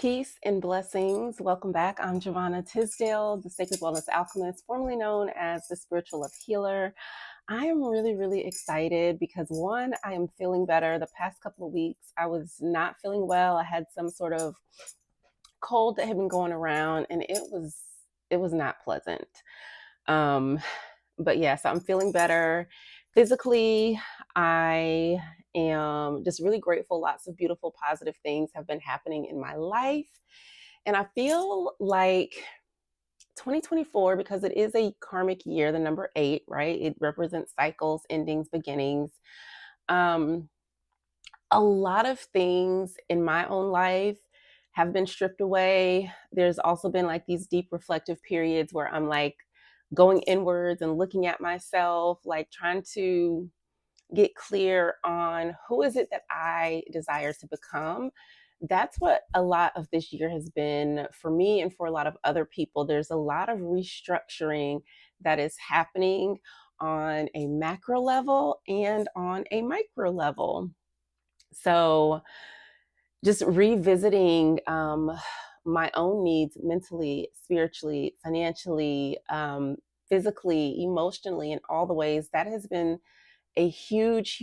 Peace and blessings. Welcome back. I'm Jovhannah Tisdale, the Sacred Wellness Alchemist, formerly known as the Spiritual Love Healer. I am really excited because one, I am feeling better. The past couple of weeks, I was not feeling well. I had some sort of cold that had been going around, and it was not pleasant. Um, but yeah, so I'm feeling better physically. I am just really grateful. Lots of beautiful, positive things have been happening in my life. And I feel like 2024, because it is a karmic year, the number 8, right? It represents cycles, endings, beginnings. Um, a lot of things in my own life have been stripped away. There's also been like these deep reflective periods where I'm like going inwards and looking at myself, like trying to get clear on who is it that I desire to become. That's what a lot of this year has been for me and for a lot of other people. There's a lot of restructuring that is happening on a macro level and on a micro level. So, just revisiting my own needs mentally, spiritually, financially, physically, emotionally, in all the ways that has been a huge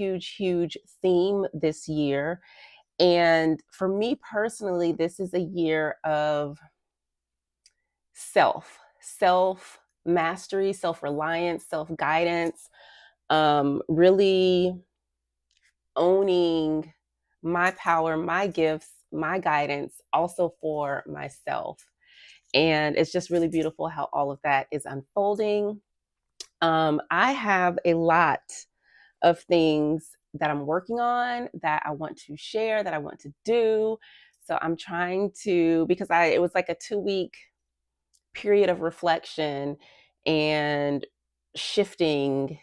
theme this year. And for me personally, this is a year of self mastery, self reliance, self guidance, really owning my power, my gifts, my guidance, also for myself. And it's just really beautiful how all of that is unfolding. I have a lot of things that I'm working on that I want to share, that I want to do. So I'm trying to, because it was like a 2-week period of reflection and shifting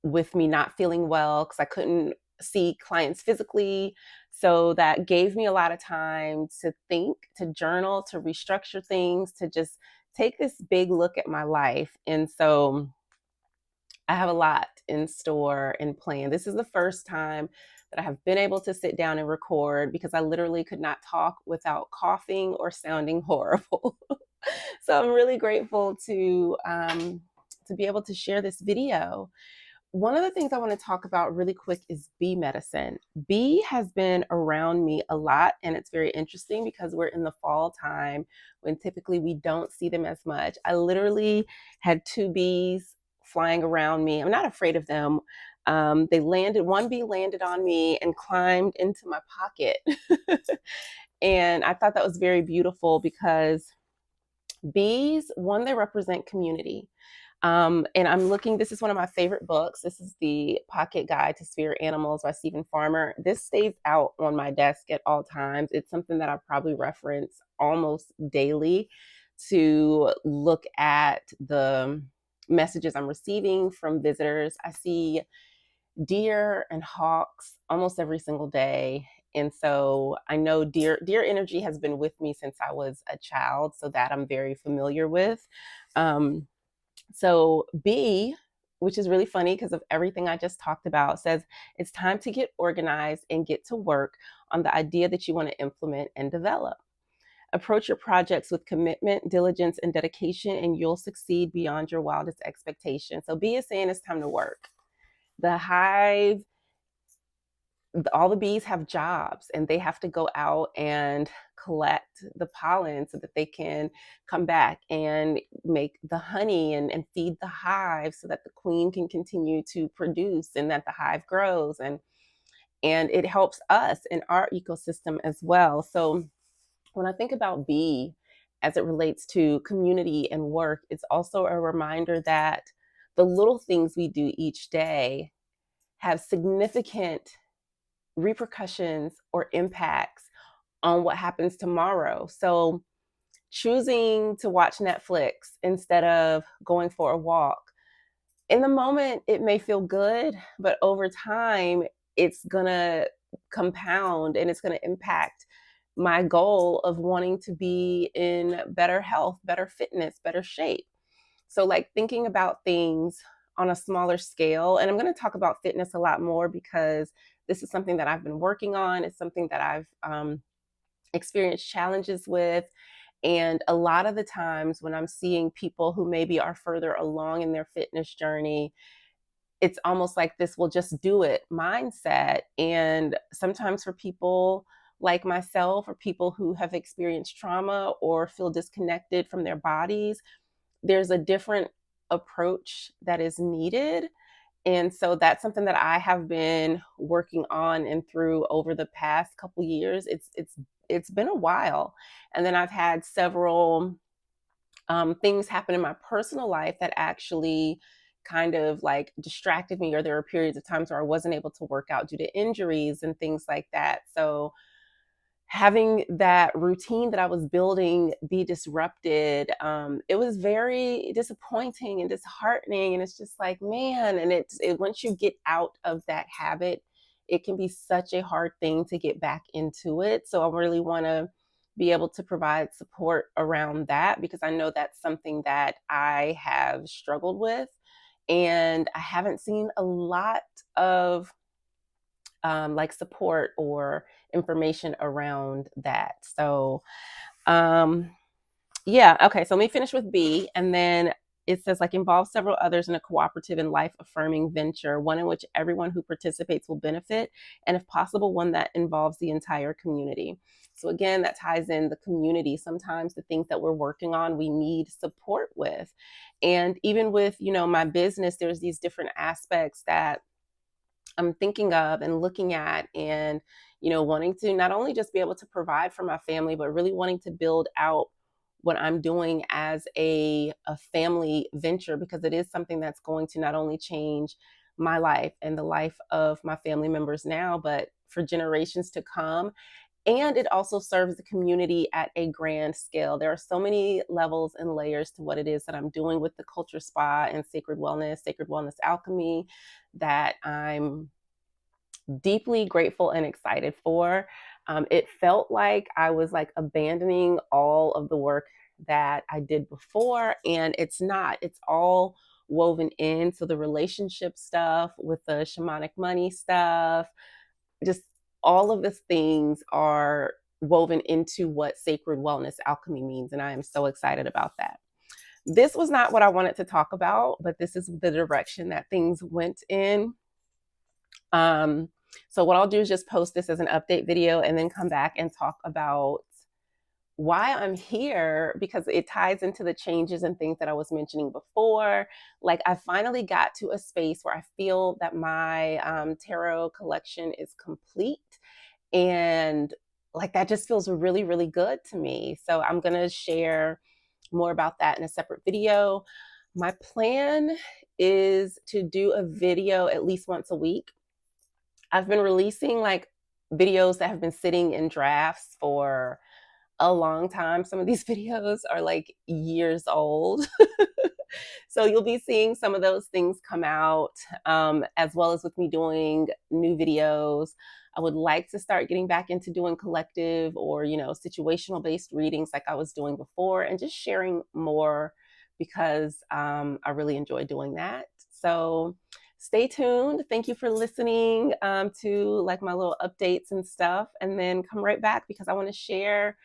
with me not feeling well because I couldn't see clients physically. So that gave me a lot of time to think, to journal, to restructure things, to just take this big look at my life. And so I have a lot in store and planned. This is the first time that I have been able to sit down and record because I literally could not talk without coughing or sounding horrible. So I'm really grateful to be able to share this video. One of the things I want to talk about really quick is bee medicine. Bee has been around me a lot, and it's very interesting because we're in the fall time when typically we don't see them as much. I literally had 2 bees flying around me. I'm not afraid of them. One bee landed on me and climbed into my pocket. And I thought that was very beautiful because bees, one, they represent community. And I'm looking, this is one of my favorite books. This is the Pocket Guide to Spirit Animals by Stephen Farmer. This stays out on my desk at all times. It's something that I probably reference almost daily to look at the messages I'm receiving from visitors. I see deer and hawks almost every single day. And so I know deer energy has been with me since I was a child, so that I'm very familiar with. So B, which is really funny because of everything I just talked about, says it's time to get organized and get to work on the idea that you want to implement and develop. Approach your projects with commitment, diligence, and dedication, and you'll succeed beyond your wildest expectations. So B is saying it's time to work. The hive, all the bees have jobs and they have to go out and collect the pollen so that they can come back and make the honey and feed the hive so that the queen can continue to produce and that the hive grows, and it helps us in our ecosystem as well. So when I think about bee as it relates to community and work, it's also a reminder that the little things we do each day have significant repercussions or impacts on what happens tomorrow. So choosing to watch Netflix instead of going for a walk, in the moment, it may feel good, but over time, it's going to compound and it's going to impact my goal of wanting to be in better health, better fitness, better shape. So, like thinking about things on a smaller scale. And I'm going to talk about fitness a lot more because this is something that I've been working on. It's something that I've experienced challenges with. And a lot of the times when I'm seeing people who maybe are further along in their fitness journey, it's almost like this will just do it mindset. And sometimes for people like myself or people who have experienced trauma or feel disconnected from their bodies, there's a different approach that is needed. And so that's something that I have been working on and through over the past couple years. It's been a while. And then I've had several things happen in my personal life that actually kind of like distracted me, or there were periods of times where I wasn't able to work out due to injuries and things like that. So having that routine that I was building be disrupted, it was very disappointing and disheartening. And it's just like, man, and once you get out of that habit, it can be such a hard thing to get back into it. So I really want to be able to provide support around that, because I know that's something that I have struggled with. And I haven't seen a lot of like support or information around that. So, um, yeah, okay. So let me finish with B, and then it says like involve several others in a cooperative and life affirming venture, one in which everyone who participates will benefit, and if possible, one that involves the entire community. So again, that ties in the community. Sometimes the things that we're working on, we need support with. And even with, my business, there's these different aspects that I'm thinking of and looking at, and wanting to not only just be able to provide for my family, but really wanting to build out what I'm doing as a family venture, because it is something that's going to not only change my life and the life of my family members now, but for generations to come. And it also serves the community at a grand scale. There are so many levels and layers to what it is that I'm doing with the Culture Spa and Sacred Wellness Alchemy, that I'm deeply grateful and excited for. It felt like I was like abandoning all of the work that I did before, and it's not. It's all woven in. So the relationship stuff with the shamanic money stuff, just all of these things are woven into what Sacred Wellness Alchemy means, and I am so excited about that. This was not what I wanted to talk about, but this is the direction that things went in. So what I'll do is just post this as an update video and then come back and talk about why I'm here, because it ties into the changes and things that I was mentioning before. Like, I finally got to a space where I feel that my tarot collection is complete, and like that just feels really, really good to me. So I'm going to share more about that in a separate video. My plan is to do a video at least once a week. I've been releasing like videos that have been sitting in drafts for a long time. Some of these videos are like years old. So you'll be seeing some of those things come out, as well as with me doing new videos. I would like to start getting back into doing collective or, situational based readings like I was doing before, and just sharing more, because I really enjoy doing that. So stay tuned. Thank you for listening to like my little updates and stuff. And then come right back, because I want to share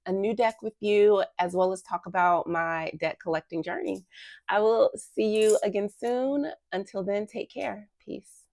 a new deck with you, as well as talk about my deck collecting journey. I will see you again soon. Until then, take care. Peace.